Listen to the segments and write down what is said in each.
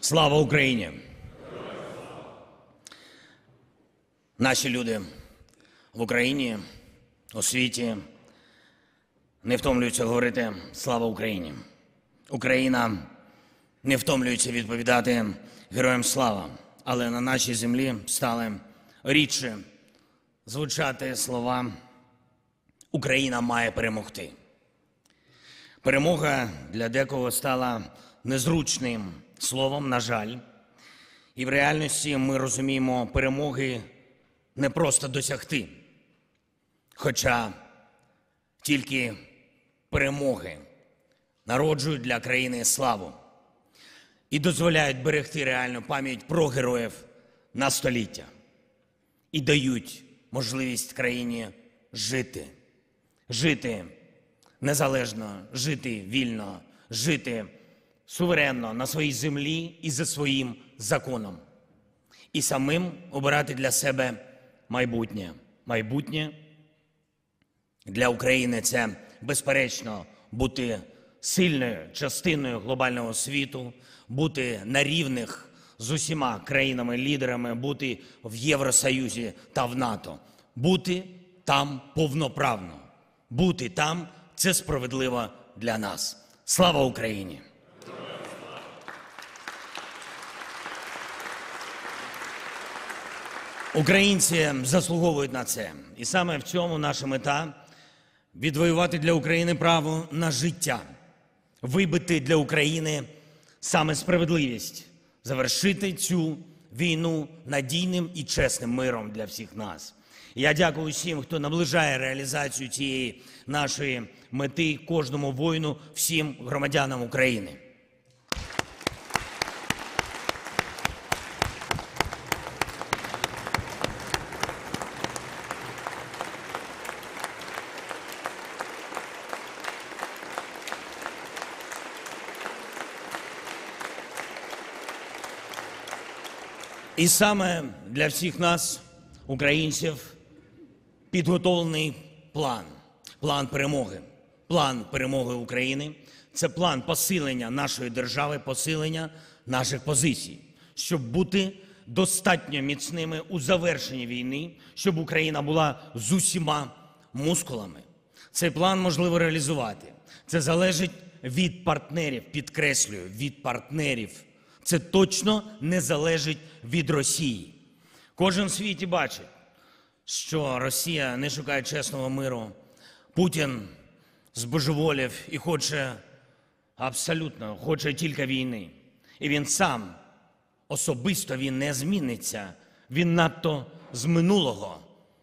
Слава Україні! Наші люди в Україні, у світі не втомлюються говорити «Слава Україні!». Україна не втомлюється відповідати «Героям слава!», але на нашій землі стали рідше звучати слова «Україна має перемогти». Перемога для декого стала незручним словом, на жаль. І в реальності ми розуміємо, перемоги не просто досягти. Хоча тільки перемоги народжують для країни славу і дозволяють берегти реальну пам'ять про героїв на століття. І дають можливість країні жити. Жити незалежно, жити вільно, жити суверенно на своїй землі і за своїм законом. І самим обирати для себе майбутнє. Майбутнє для України – це, безперечно, бути сильною частиною глобального світу, бути на рівних з усіма країнами-лідерами, бути в Євросоюзі та в НАТО, бути там повноправно, бути там – це справедливо для нас. Слава Україні! Українці заслуговують на це. І саме в цьому наша мета – відвоювати для України право на життя, вибити для України саме справедливість, завершити цю війну надійним і чесним миром для всіх нас. І я дякую всім, хто наближає реалізацію цієї нашої мети, кожному воїну, всім громадянам України. І саме для всіх нас, українців, підготовлений план. План перемоги. План перемоги України – це план посилення нашої держави, посилення наших позицій, щоб бути достатньо міцними у завершенні війни, щоб Україна була з усіма мускулами. Цей план можливо реалізувати. Це залежить від партнерів, підкреслюю, від партнерів. Це точно не залежить від Росії. Кожен в світі бачить, що Росія не шукає чесного миру. Путін збожеволів і хоче тільки війни. І він сам, особисто він не зміниться. Він надто з минулого,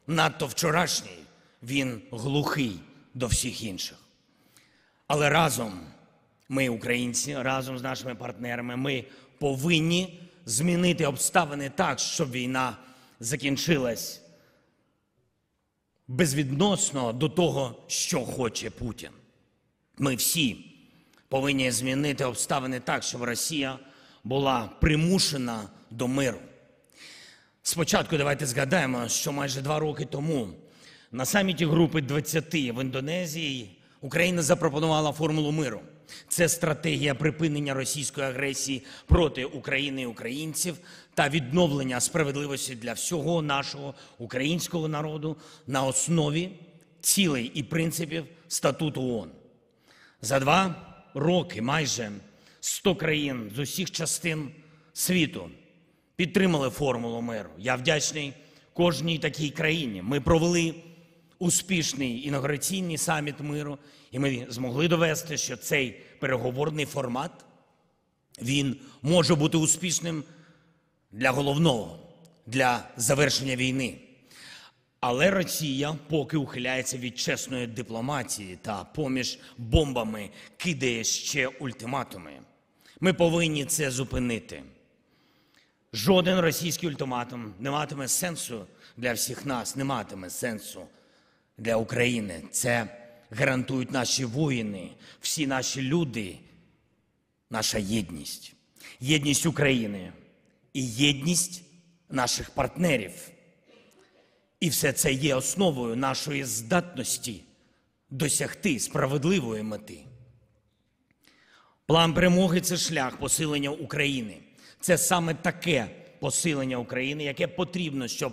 надто вчорашній. Він глухий до всіх інших. Але разом ми, українці, разом з нашими партнерами, ми повинні змінити обставини так, щоб війна закінчилась безвідносно до того, що хоче Путін. Ми всі повинні змінити обставини так, щоб Росія була примушена до миру. Спочатку давайте згадаємо, що майже 2 роки тому на саміті Групи 20 в Індонезії Україна запропонувала формулу миру. Це стратегія припинення російської агресії проти України і українців та відновлення справедливості для всього нашого українського народу на основі цілей і принципів Статуту ООН. За 2 роки майже 100 країн з усіх частин світу підтримали формулу миру. Я вдячний кожній такій країні. Ми провели успішний інаугураційний саміт миру, і ми змогли довести, що цей переговорний формат, він може бути успішним для головного, для завершення війни. Але Росія поки ухиляється від чесної дипломатії та поміж бомбами кидає ще ультиматуми. Ми повинні це зупинити. Жоден російський ультиматум не матиме сенсу для всіх нас, не матиме сенсу для України. Це гарантують наші воїни, всі наші люди, наша єдність. Єдність України і єдність наших партнерів. І все це є основою нашої здатності досягти справедливої мети. План перемоги – це шлях посилення України. Це саме таке посилення України, яке потрібно, щоб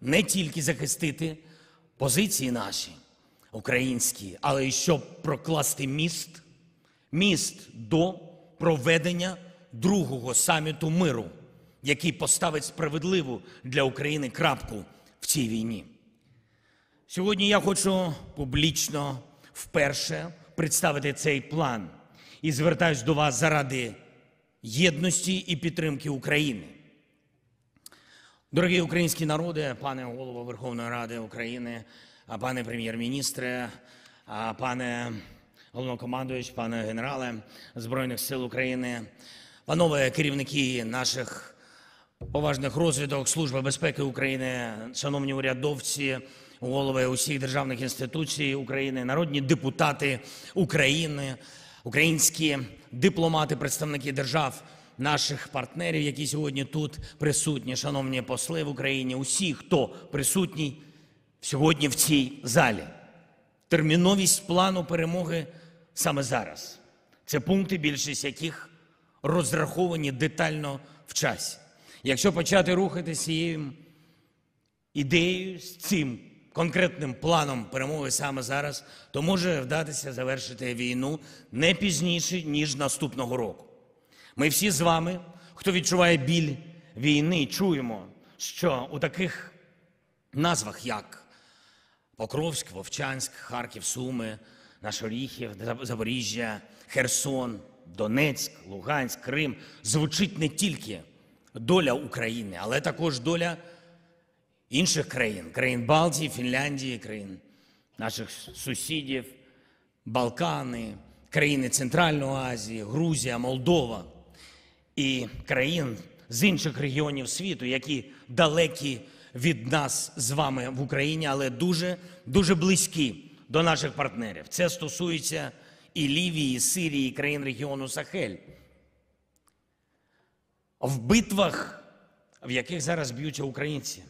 не тільки захистити позиції наші, українські, але й щоб прокласти міст до проведення другого саміту миру, який поставить справедливу для України крапку в цій війні. Сьогодні я хочу публічно вперше представити цей план і звертаюсь до вас заради єдності і підтримки України. Дорогі українські народи, пане Голово Верховної Ради України, пане Прем'єр-міністре, пане Головнокомандувач, пане генерале Збройних сил України, панове керівники наших поважних розвідок, Служби безпеки України, шановні урядовці, голови усіх державних інституцій України, народні депутати України, українські дипломати, представники держав, наших партнерів, які сьогодні тут присутні, шановні посли в Україні, усі, хто присутній сьогодні в цій залі. Терміновість плану перемоги саме зараз. Це пункти, більшість яких розраховані детально в часі. Якщо почати рухатися цією ідеєю, з цим конкретним планом перемоги саме зараз, то може вдатися завершити війну не пізніше, ніж наступного року. Ми всі з вами, хто відчуває біль війни, чуємо, що у таких назвах, як Покровськ, Вовчанськ, Харків, Суми, наш Оріхів, Запоріжжя, Херсон, Донецьк, Луганськ, Крим, звучить не тільки доля України, але також доля інших країн, країн Балтії, Фінляндії, країн наших сусідів, Балкани, країни Центральної Азії, Грузія, Молдова і країн з інших регіонів світу, які далекі від нас з вами в Україні, але дуже близькі до наших партнерів. Це стосується і Лівії, і Сирії, і країн регіону Сахель. В битвах, в яких зараз б'ються українці,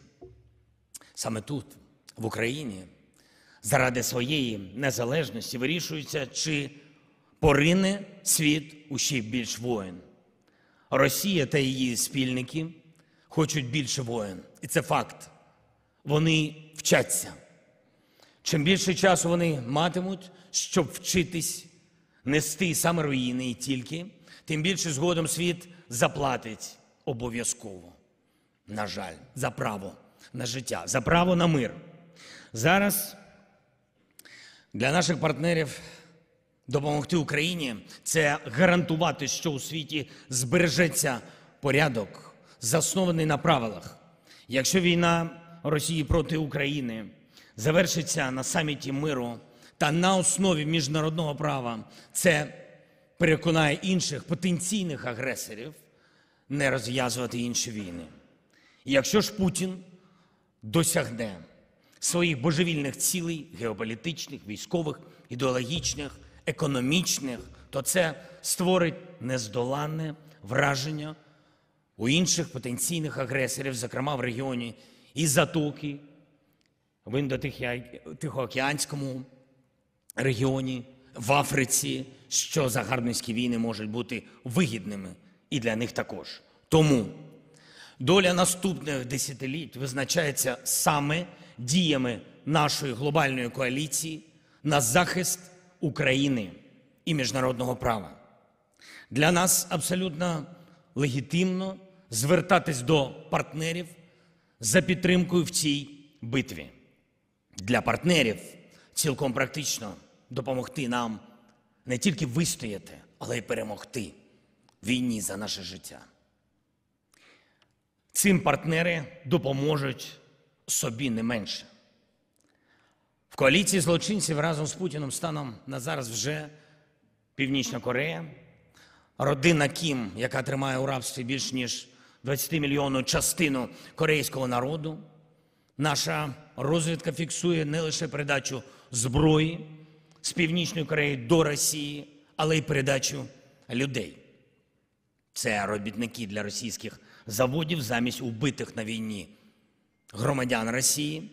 саме тут, в Україні, заради своєї незалежності вирішується, чи порине світ у ще більш воєн. Росія та її спільники хочуть більше воєн. І це факт. Вони вчаться. Чим більше часу вони матимуть, щоб вчитись нести саме руїни і тільки, тим більше згодом світ заплатить обов'язково, на жаль, за право на життя, за право на мир. Зараз для наших партнерів допомогти Україні – це гарантувати, що у світі збережеться порядок, заснований на правилах. Якщо війна Росії проти України завершиться на саміті миру та на основі міжнародного права, це переконає інших потенційних агресорів не розв'язувати інші війни. І якщо ж Путін досягне своїх божевільних цілей геополітичних, військових, ідеологічних, економічних, то це створить нездоланне враження у інших потенційних агресорів, зокрема в регіоні і Затоки, в Індо-Тихоокеанському регіоні, в Африці, що загарбницькі війни можуть бути вигідними і для них також. Тому доля наступних десятиліть визначається саме діями нашої глобальної коаліції на захист України і міжнародного права. Для нас абсолютно легітимно звертатись до партнерів за підтримкою в цій битві. Для партнерів цілком практично допомогти нам не тільки вистояти, але й перемогти в війні за наше життя. Цим партнери допоможуть собі не менше. В коаліції злочинців разом з Путіним станом на зараз вже Північна Корея, родина Кім, яка тримає у рабстві більш ніж 20-мільйонну частину корейського народу. Наша розвідка фіксує не лише передачу зброї з Північної Кореї до Росії, але й передачу людей. Це робітники для російських заводів замість убитих на війні громадян Росії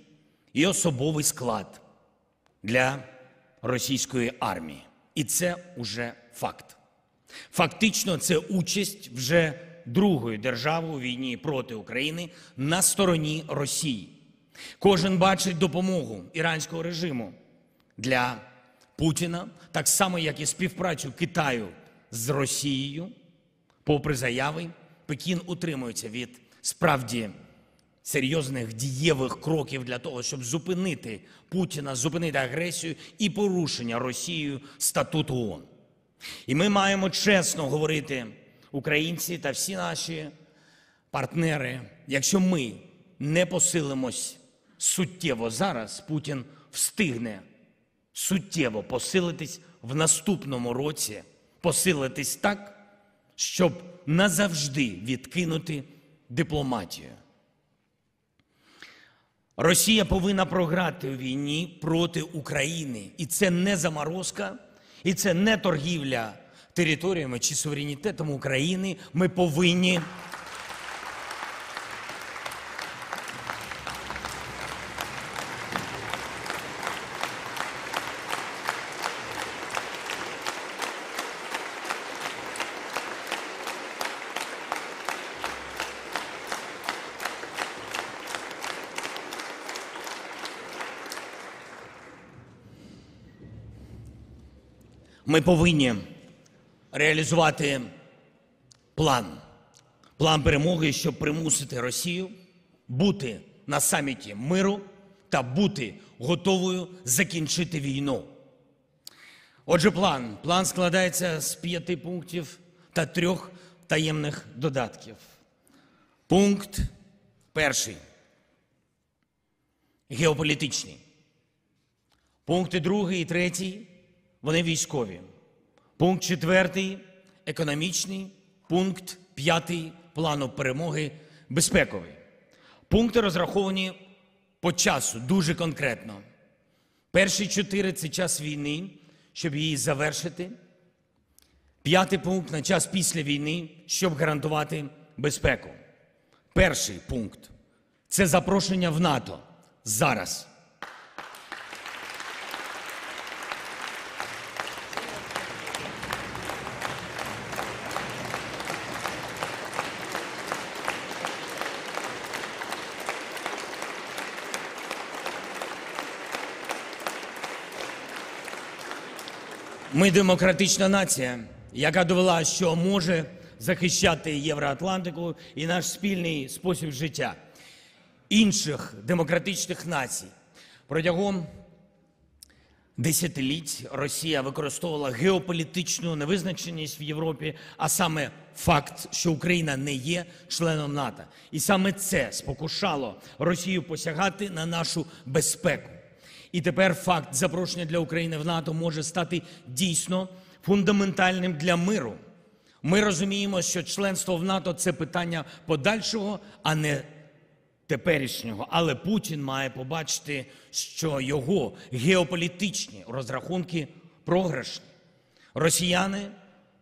і особовий склад для російської армії. І це уже факт. Фактично, це участь вже другою державою у війні проти України на стороні Росії. Кожен бачить допомогу іранського режиму для Путіна, так само, як і співпрацю Китаю з Росією. Попри заяви, Пекін утримується від справді серйозних дієвих кроків для того, щоб зупинити Путіна, зупинити агресію і порушення Росією статуту ООН. І ми маємо чесно говорити, українці та всі наші партнери, якщо ми не посилимось суттєво зараз, Путін встигне суттєво посилитись в наступному році, посилитись так, щоб назавжди відкинути дипломатію. Росія повинна програти у війні проти України. І це не заморозка, і це не торгівля територіями чи суверенітетом України. Ми повинні реалізувати план перемоги, щоб примусити Росію бути на саміті миру та бути готовою закінчити війну. Отже, план складається з 5 пунктів та 3 таємних додатків. Пункт перший – геополітичний. Пункти 2 і 3 – вони військові. Пункт 4 – економічний. Пункт 5 – плану перемоги – безпековий. Пункти розраховані по часу дуже конкретно. Перші 4 – це час війни, щоб її завершити. 5 пункт – на час після війни, щоб гарантувати безпеку. Перший пункт – це запрошення в НАТО зараз. Ми демократична нація, яка довела, що може захищати Євроатлантику і наш спільний спосіб життя. Інших демократичних націй протягом десятиліть Росія використовувала геополітичну невизначеність в Європі, а саме факт, що Україна не є членом НАТО. І саме це спокушало Росію посягати на нашу безпеку. І тепер факт запрошення для України в НАТО може стати дійсно фундаментальним для миру. Ми розуміємо, що членство в НАТО – це питання подальшого, а не теперішнього. Але Путін має побачити, що його геополітичні розрахунки програшні. Росіяни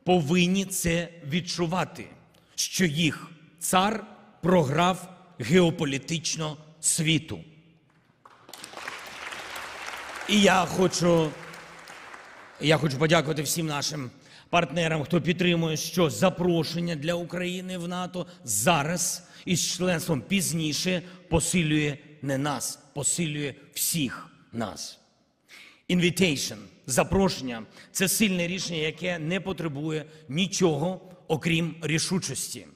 повинні це відчувати, що їх цар програв геополітично світу. І я хочу подякувати всім нашим партнерам, хто підтримує, що запрошення для України в НАТО зараз із членством пізніше посилює не нас, посилює всіх нас. Invitation, запрошення – це сильне рішення, яке не потребує нічого, окрім рішучості.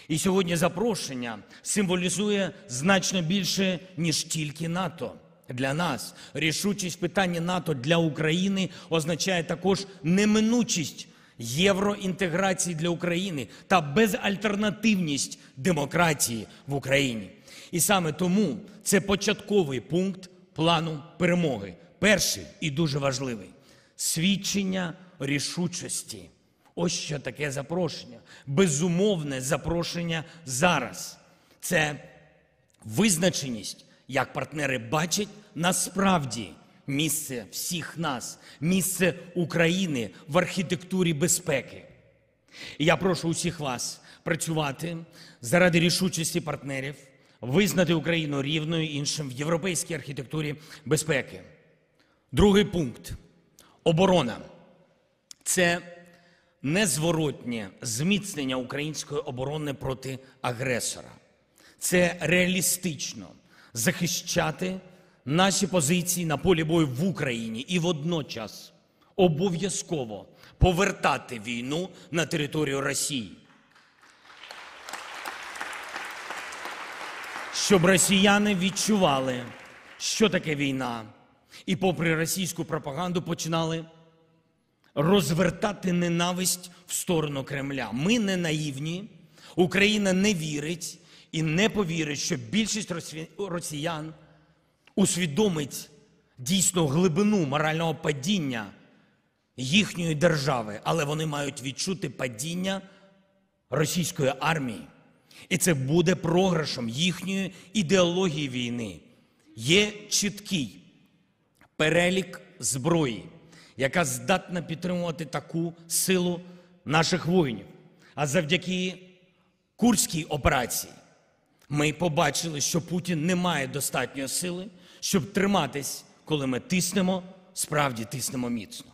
І сьогодні запрошення символізує значно більше, ніж тільки НАТО. Для нас рішучість в питанні НАТО для України означає також неминучість євроінтеграції для України та безальтернативність демократії в Україні. І саме тому це початковий пункт плану перемоги. Перший і дуже важливий – свідчення рішучості. Ось що таке запрошення. Безумовне запрошення зараз. Це визначеність, як партнери бачать насправді місце всіх нас, місце України в архітектурі безпеки. І я прошу усіх вас працювати заради рішучості партнерів, визнати Україну рівною іншим в європейській архітектурі безпеки. Другий пункт – оборона. Це незворотнє зміцнення української оборони проти агресора. Це реалістично захищати наші позиції на полі бою в Україні і водночас обов'язково повертати війну на територію Росії. Щоб росіяни відчували, що таке війна, і попри російську пропаганду починали розвертати ненависть в сторону Кремля. Ми не наївні, Україна не вірить і не повірить, що більшість росіян усвідомить дійсно глибину морального падіння їхньої держави, але вони мають відчути падіння російської армії. І це буде програшем їхньої ідеології війни. Є чіткий перелік зброї, яка здатна підтримувати таку силу наших воїнів. А завдяки Курській операції ми побачили, що Путін не має достатньої сили, щоб триматись, коли ми тиснемо, справді тиснемо міцно.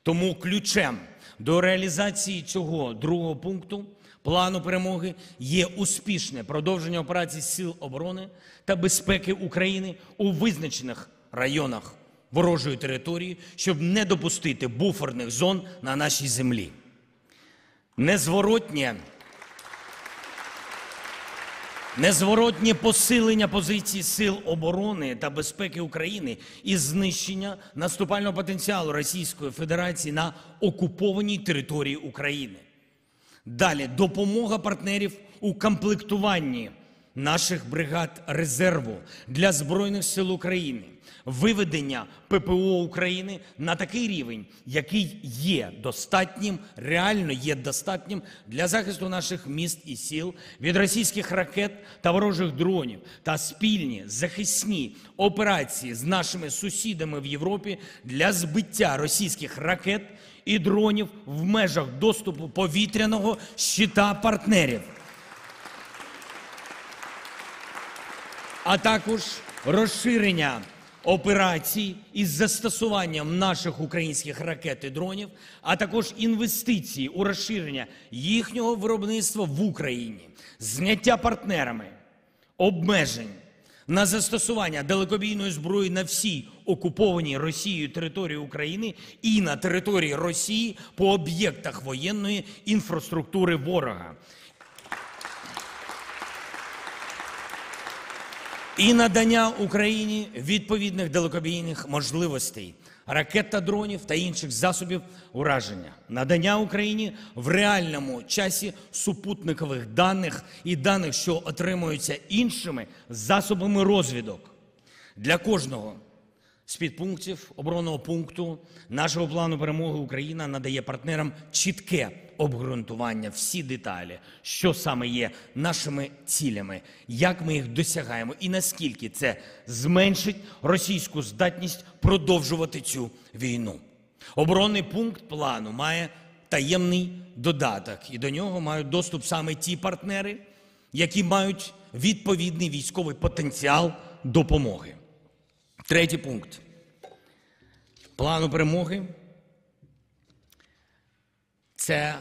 Тому ключем до реалізації цього другого пункту плану перемоги є успішне продовження операцій Сил оборони та безпеки України у визначених районах ворожої території, щоб не допустити буферних зон на нашій землі. Незворотнє посилення позицій Сил оборони та безпеки України і знищення наступального потенціалу Російської Федерації на окупованій території України. Далі, допомога партнерів у комплектуванні наших бригад резерву для Збройних сил України, виведення ППО України на такий рівень, який є достатнім, реально є достатнім для захисту наших міст і сіл від російських ракет та ворожих дронів, та спільні захисні операції з нашими сусідами в Європі для збиття російських ракет і дронів в межах доступу повітряного щита партнерів. А також розширення операцій із застосуванням наших українських ракет і дронів, а також інвестиції у розширення їхнього виробництва в Україні, зняття партнерами обмежень на застосування далекобійної зброї на всій окупованій Росією території України і на території Росії по об'єктах воєнної інфраструктури ворога. І надання Україні відповідних далекобійних можливостей, ракет та дронів та інших засобів ураження. Надання Україні в реальному часі супутникових даних і даних, що отримуються іншими засобами розвідок. Для кожного з підпунктів оборонного пункту нашого плану перемоги Україна надає партнерам чітке обґрунтування, всі деталі, що саме є нашими цілями, як ми їх досягаємо і наскільки це зменшить російську здатність продовжувати цю війну. Оборонний пункт плану має таємний додаток, і до нього мають доступ саме ті партнери, які мають відповідний військовий потенціал допомоги. Третій пункт плану перемоги – це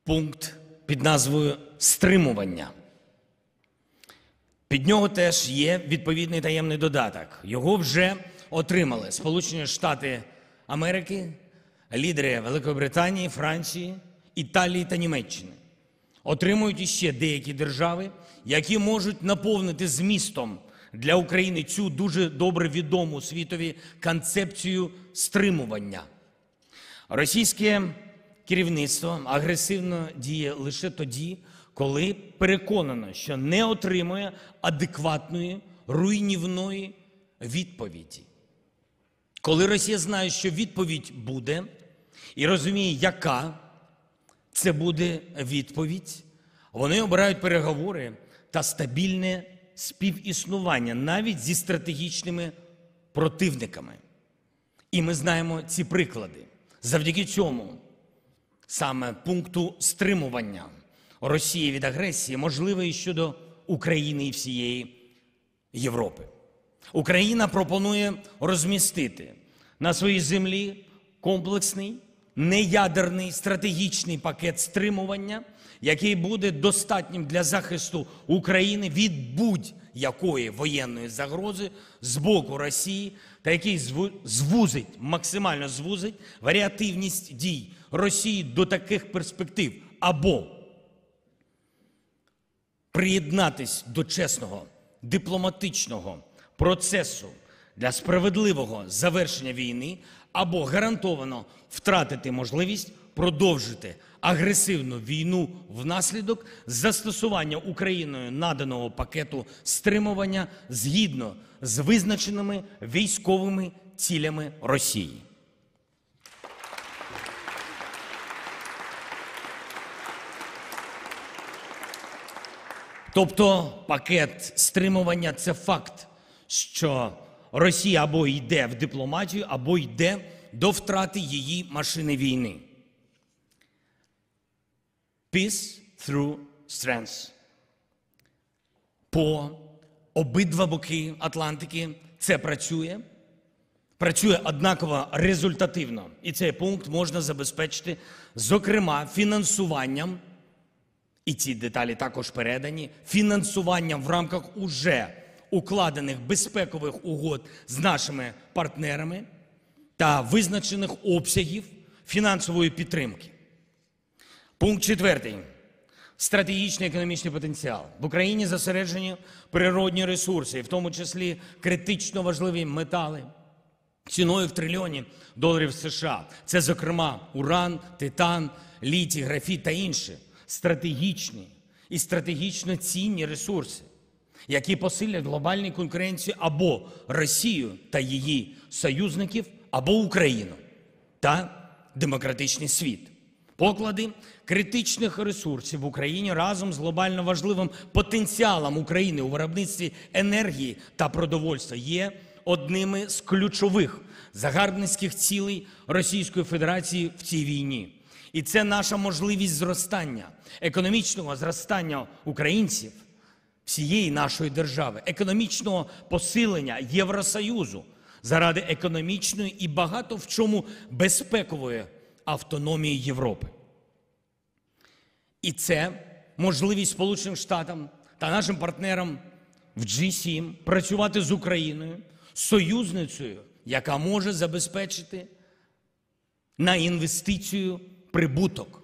пункт під назвою «Стримування». Під нього теж є відповідний таємний додаток. Його вже отримали Сполучені Штати Америки, лідери Великої Британії, Франції, Італії та Німеччини. Отримують іще деякі держави, які можуть наповнити змістом для України цю дуже добре відому світові концепцію стримування. Російське керівництво агресивно діє лише тоді, коли переконано, що не отримує адекватної, руйнівної відповіді. Коли Росія знає, що відповідь буде, і розуміє, яка це буде відповідь, вони обирають переговори та стабільне співіснування навіть зі стратегічними противниками. І ми знаємо ці приклади. Завдяки цьому, саме пункту стримування Росії від агресії, можливе і щодо України і всієї Європи. Україна пропонує розмістити на своїй землі комплексний неядерний стратегічний пакет стримування, який буде достатнім для захисту України від будь-якої воєнної загрози з боку Росії та який максимально звузить варіативність дій Росії до таких перспектив: або приєднатись до чесного дипломатичного процесу для справедливого завершення війни, або гарантовано втратити можливість продовжити агресивну війну внаслідок застосування Україною наданого пакету стримування згідно з визначеними військовими цілями Росії. Тобто пакет стримування – це факт, що Росія або йде в дипломатію, або йде до втрати її машини війни. Peace through strength. По обидва боки Атлантики це працює. Працює однаково результативно. І цей пункт можна забезпечити, зокрема, фінансуванням, і ці деталі також передані, фінансуванням в рамках уже укладених безпекових угод з нашими партнерами та визначених обсягів фінансової підтримки. Пункт 4. Стратегічний економічний потенціал. В Україні зосереджені природні ресурси, в тому числі критично важливі метали, ціною в трильйони доларів США. Це, зокрема, уран, титан, літій, графіт та інші стратегічні і стратегічно цінні ресурси, які посилять глобальну конкуренцію або Росію та її союзників, або Україну та демократичний світ. Поклади критичних ресурсів в Україні разом з глобально важливим потенціалом України у виробництві енергії та продовольства є одними з ключових загарбницьких цілей Російської Федерації в цій війні. І це наша можливість зростання, економічного зростання українців, всієї нашої держави, економічного посилення Євросоюзу заради економічної і багато в чому безпекової автономії Європи. І це можливість Сполученим Штатам та нашим партнерам в G7 працювати з Україною, союзницею, яка може забезпечити на інвестицію прибуток.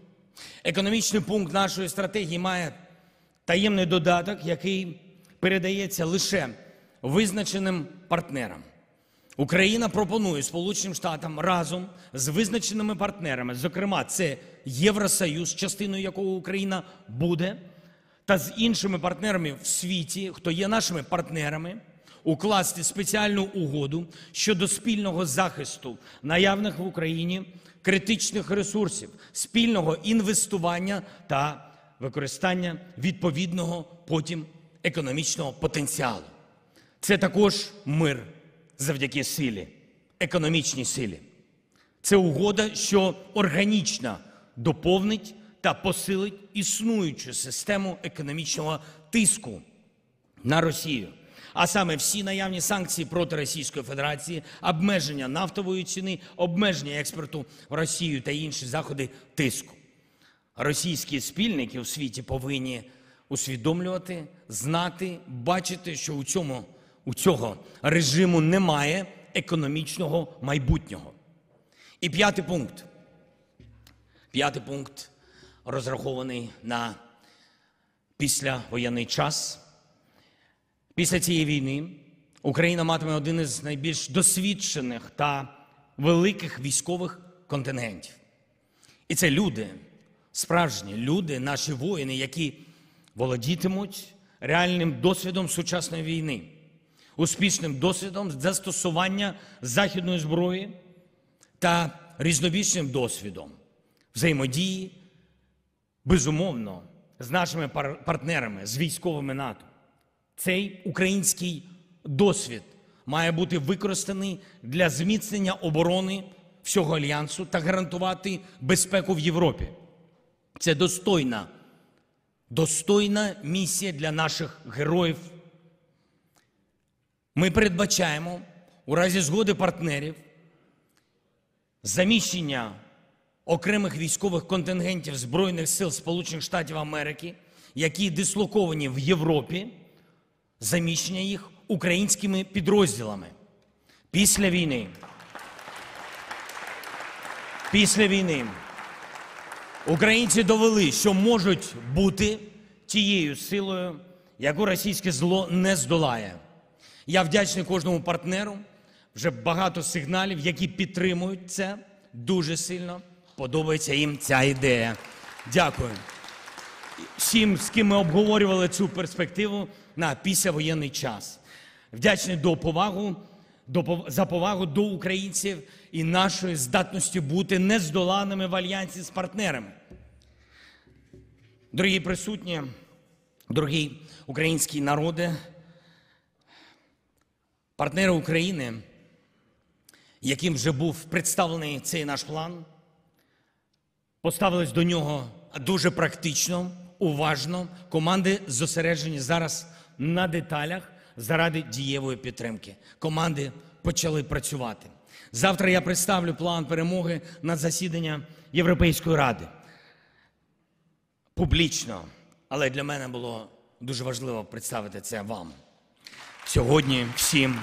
Економічний пункт нашої стратегії має таємний додаток, який передається лише визначеним партнерам. Україна пропонує Сполученим Штатам разом з визначеними партнерами, зокрема, це Євросоюз, частиною якого Україна буде, та з іншими партнерами в світі, хто є нашими партнерами, укласти спеціальну угоду щодо спільного захисту наявних в Україні критичних ресурсів, спільного інвестування та використання відповідного потім економічного потенціалу. Це також мир завдяки силі, економічній силі. Це угода, що органічно доповнить та посилить існуючу систему економічного тиску на Росію. А саме всі наявні санкції проти Російської Федерації, обмеження нафтової ціни, обмеження експорту в Росію та інші заходи тиску. Російські спільники у світі повинні усвідомлювати, знати, бачити, що у цього режиму немає економічного майбутнього. І п'ятий пункт. П'ятий пункт розрахований на післявоєнний час. Після цієї війни Україна матиме один із найбільш досвідчених та великих військових контингентів. І це люди, справжні люди, наші воїни, які володітимуть реальним досвідом сучасної війни, успішним досвідом застосування західної зброї та різнобічним досвідом взаємодії, безумовно, з нашими партнерами, з військовими НАТО. Цей український досвід має бути використаний для зміцнення оборони всього Альянсу та гарантувати безпеку в Європі. Це достойна місія для наших героїв. Ми передбачаємо у разі згоди партнерів заміщення окремих військових контингентів Збройних сил Сполучених Штатів Америки, які дислоковані в Європі, заміщення їх українськими підрозділами. Після війни українці довели, що можуть бути тією силою, яку російське зло не здолає. Я вдячний кожному партнеру, вже багато сигналів, які підтримують це дуже сильно. Подобається їм ця ідея. Дякую всім, з ким ми обговорювали цю перспективу на післявоєнний час. Вдячний за повагу до українців і нашої здатності бути нездоланними в альянсі з партнерами. Дорогі присутні, дорогі українські народи, партнери України, яким вже був представлений цей наш план, поставились до нього дуже практично, уважно. Команди зосереджені зараз на деталях заради дієвої підтримки. Команди почали працювати. Завтра я представлю план перемоги на засідання Європейської Ради. Публічно. Але для мене було дуже важливо представити це вам. Сьогодні всім.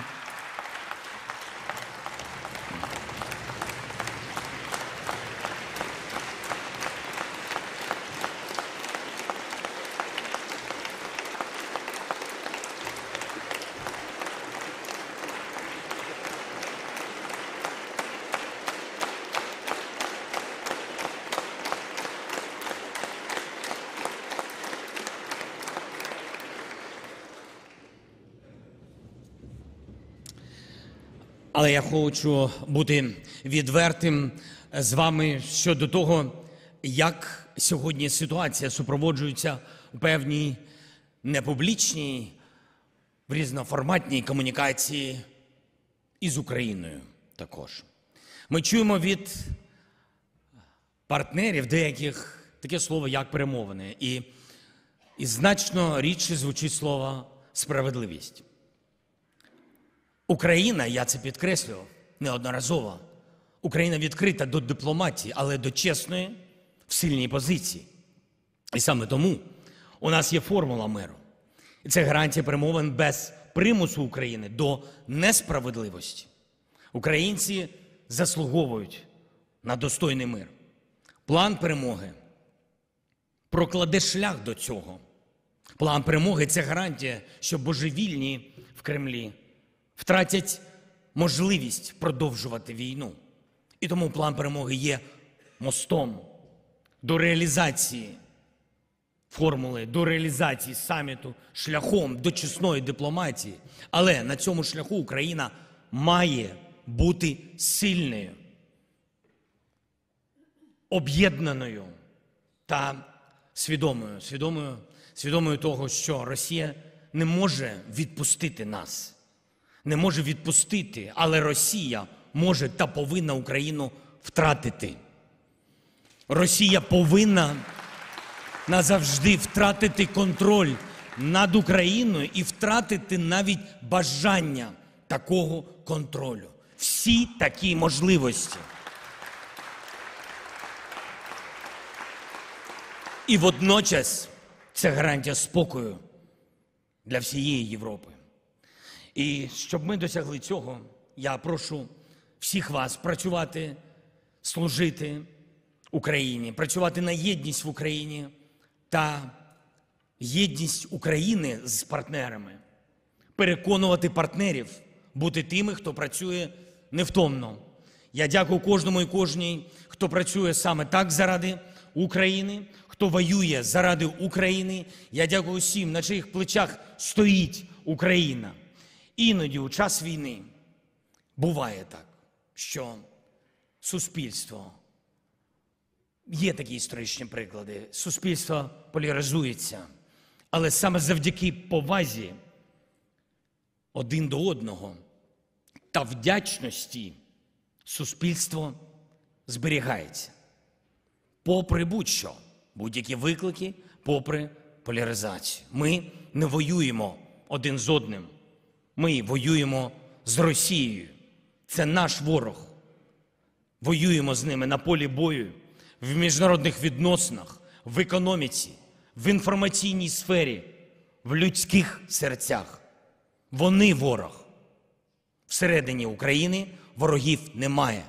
Але я хочу бути відвертим з вами щодо того, як сьогодні ситуація супроводжується у певній непублічній, в різноформатній комунікації із Україною також. Ми чуємо від партнерів деяких таке слово, як перемовини, і значно рідше звучить слово «справедливість». Україна, я це підкреслював неодноразово, Україна відкрита до дипломатії, але до чесної, в сильній позиції. І саме тому у нас є формула миру. І це гарантія перемовин без примусу України до несправедливості. Українці заслуговують на достойний мир. План перемоги прокладе шлях до цього. План перемоги – це гарантія, що божевільні в Кремлі втратять можливість продовжувати війну. І тому план перемоги є мостом до реалізації формули, до реалізації саміту, шляхом до чесної дипломатії. Але на цьому шляху Україна має бути сильною, об'єднаною та свідомою того, що Росія не може відпустити нас. Не може відпустити, але Росія може та повинна Україну втратити. Росія повинна назавжди втратити контроль над Україною і втратити навіть бажання такого контролю. Всі такі можливості. І водночас це гарантія спокою для всієї Європи. І щоб ми досягли цього, я прошу всіх вас працювати, служити Україні, працювати на єдність в Україні та єдність України з партнерами, переконувати партнерів бути тими, хто працює невтомно. Я дякую кожному і кожній, хто працює саме так заради України, хто воює заради України. Я дякую всім, на чиїх плечах стоїть Україна. Іноді у час війни буває так, що суспільство, є такі історичні приклади, суспільство поляризується, але саме завдяки повазі один до одного та вдячності суспільство зберігається. Попри будь-що, будь-які виклики, попри поляризацію. Ми не воюємо один з одним. Ми воюємо з Росією. Це наш ворог. Воюємо з ними на полі бою, в міжнародних відносинах, в економіці, в інформаційній сфері, в людських серцях. Вони ворог. Всередині України ворогів немає.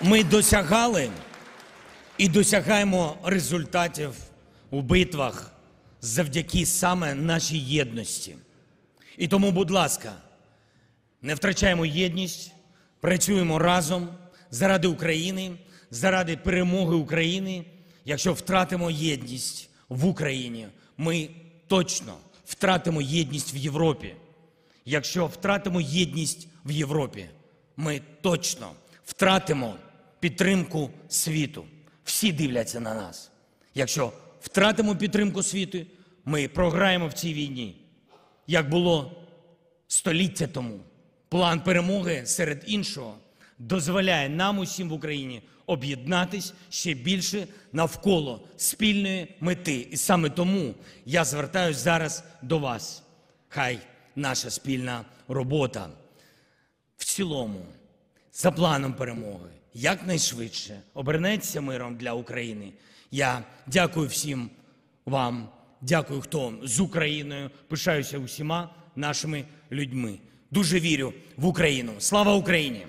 Ми досягали і досягаємо результатів у битвах завдяки саме нашій єдності. І тому, будь ласка, не втрачаємо єдність, працюємо разом заради України, заради перемоги України. Якщо втратимо єдність в Україні, ми точно втратимо єдність в Європі. Якщо втратимо єдність в Європі, ми точно втратимо підтримку світу. Всі дивляться на нас. Якщо втратимо підтримку світу, ми програємо в цій війні, як було століття тому. План перемоги, серед іншого, дозволяє нам усім в Україні об'єднатись ще більше навколо спільної мети. І саме тому я звертаюсь зараз до вас. Хай наша спільна робота в цілому, за планом перемоги, якнайшвидше обернеться миром для України. Я дякую всім вам, дякую, хто з Україною, пишаюся усіма нашими людьми. Дуже вірю в Україну. Слава Україні!